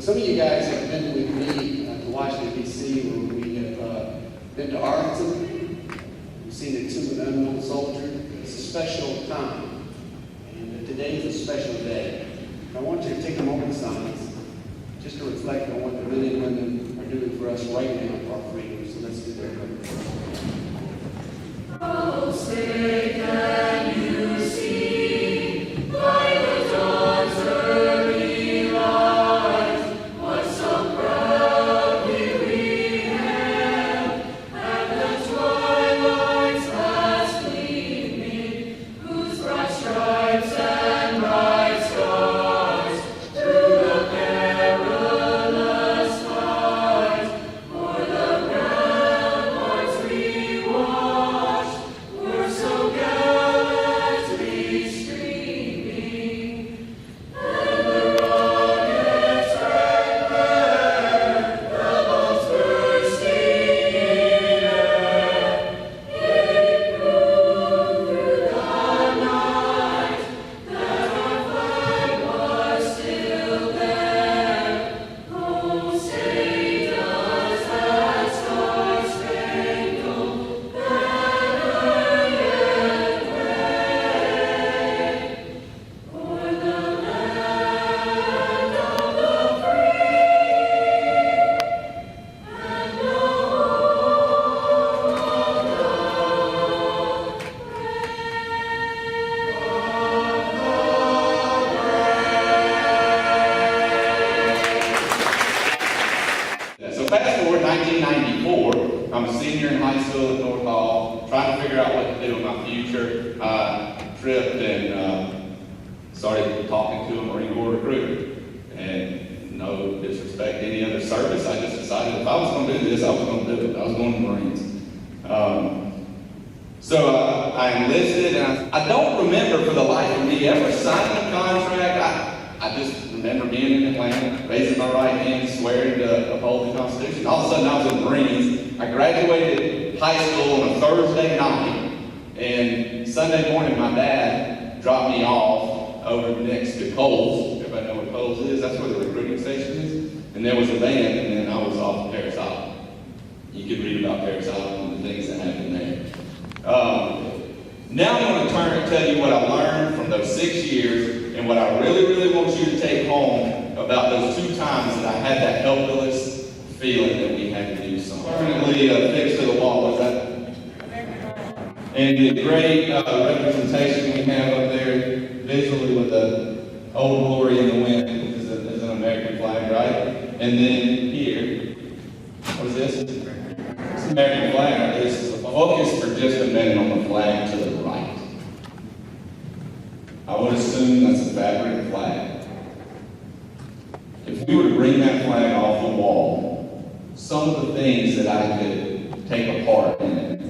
Some of you guys have been with me to Washington, D.C., where we have been to Arlington. We've seen the Tomb of an Unknown Soldier. It's a special time, and today is a special day. I want you to take a moment of silence just to reflect on what the men and women are doing for us right now for our freedom. So let's do that. Oh, say can you see by the dawn's early light what so proudly we hailed at the twilight's last gleaming, whose broad stripes and bright stars through the perilous fight o'er the ramparts we watched were so gallantly streaming, and the rockets rang there, the bolts bursting in air. It proved through the night that our flag was still there. Oh, say does that star-spangled banner yet wave o'er the land of the free and the home of the So fast forward 1994, I'm a senior in high school at North Hall, trying to figure out what to do with my future. Tripped and started talking to a Marine Corps recruiter. And no disrespect to any other service, I just decided if I was going to do this, I was going to do it. I was going to the Marines. So I enlisted, and I don't remember for the life of me ever signing a contract. I just remember being in Atlanta, raising my right hand, swearing to uphold the Constitution. All of a sudden, I was in the Marines. I graduated high school on a Thursday night, and Sunday morning, my dad dropped me off over next to Coles. Everybody know what Coles is? That's where the recruiting station is. And there was a van, and then I was off to Parrish Island. You could read about Parrish Island and the things that happened there. Now I'm going to turn and tell you what I learned from those 6 years and what I really, really want you to take home about those 2 times that I had that helpless feeling that we had to do something. Permanently fixed to the wall, is that? And the great representation we have up there visually with the Old Glory in the Wind is an American flag, right? And then here, what is this? It's an American flag. This is a focus for just a minute on the flag to the right. I would assume that's a fabric flag. If we were to bring that flag off the wall, some of the things that I could take apart in it,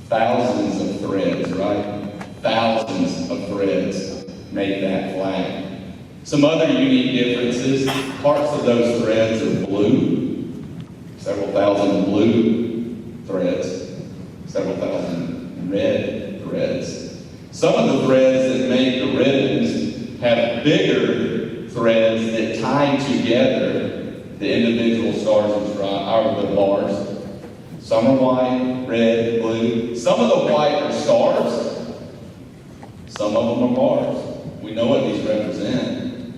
thousands of threads, right? Thousands of threads make that flag. Some other unique differences, parts of those threads are blue, several thousand blue threads, several thousand red threads. Some of the threads that make the ribbons have bigger threads that tie together the individual stars and stripes, or the bars. Some are white, red, blue. Some of the white are stars. Some of them are bars. We know what these represent.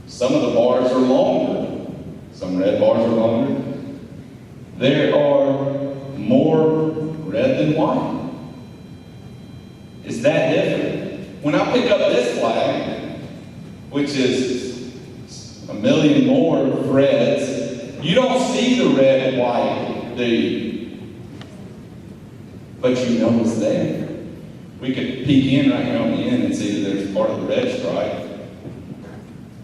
Some of the bars are longer. Some red bars are longer. There are more red than white. It's that different. When I pick up this flag, which is a million more threads, you don't see the red and white, do you? But you know it's there. We could peek in right here on the end and see that there's part of the red stripe.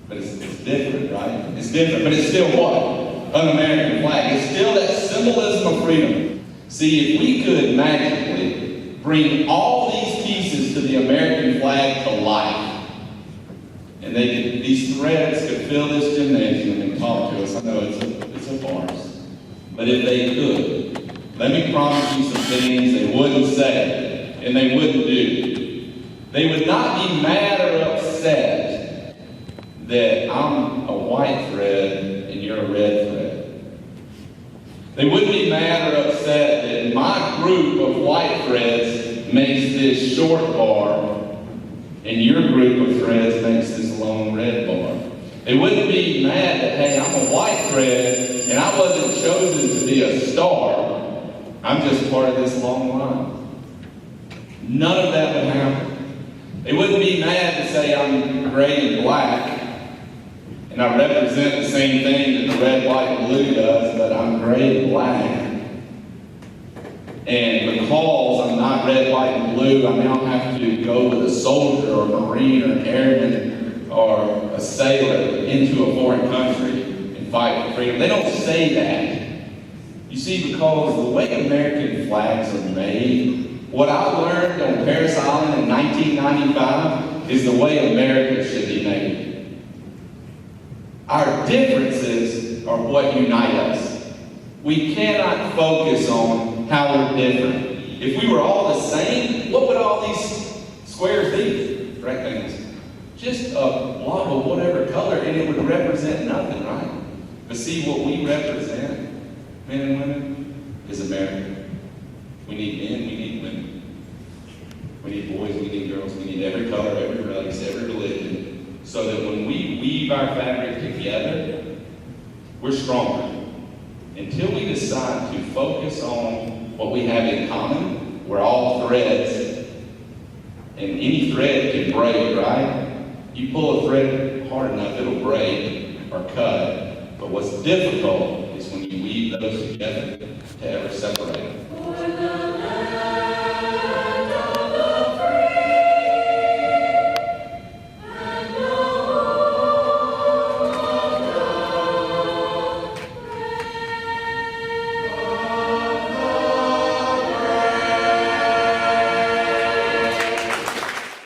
But it's different, right? It's different, but it's still what? An American flag. It's still that symbolism of freedom. See, if we could magically bring all these pieces to the American flag to life, and these threads could fill this gymnasium and talk to us. I know it's a farce. But if they could, let me promise you some things they wouldn't say and they wouldn't do. They would not be mad or upset that I'm a white thread and you're a red thread. They wouldn't be mad or upset that my group of white threads makes this short bar and your group of threads makes this long red bar. They wouldn't be mad that, hey, I'm a white thread and I wasn't chosen to be a star. I'm just part of this long line. None of that would happen. They wouldn't be mad to say I'm gray and black and I represent the same thing that the red, white, and blue does, but I'm gray and black. And because I'm not red, white, and blue, I now have to go with a soldier or a Marine or an airman or a sailor into a foreign country and fight for freedom. They don't say that. You see, because the way American flags are made, what I learned on Parrish Island in 1995 is the way America should be made. Our differences are what unite us. We cannot focus on how we're different. If we were all the same, what would all these squares be? Rectangles. Just a block of whatever color, and it would represent nothing, right? But see, what we represent, men and women, is America. We need men, we need women. We need boys, we need girls, we need every color, every race, every religion, so that when we weave our fabric together, we're stronger. Until we decide to focus on what we have in common, we're all threads, and any thread can break, right? You pull a thread hard enough, it'll break or cut. But what's difficult is when you weave those together to ever separate them. For the land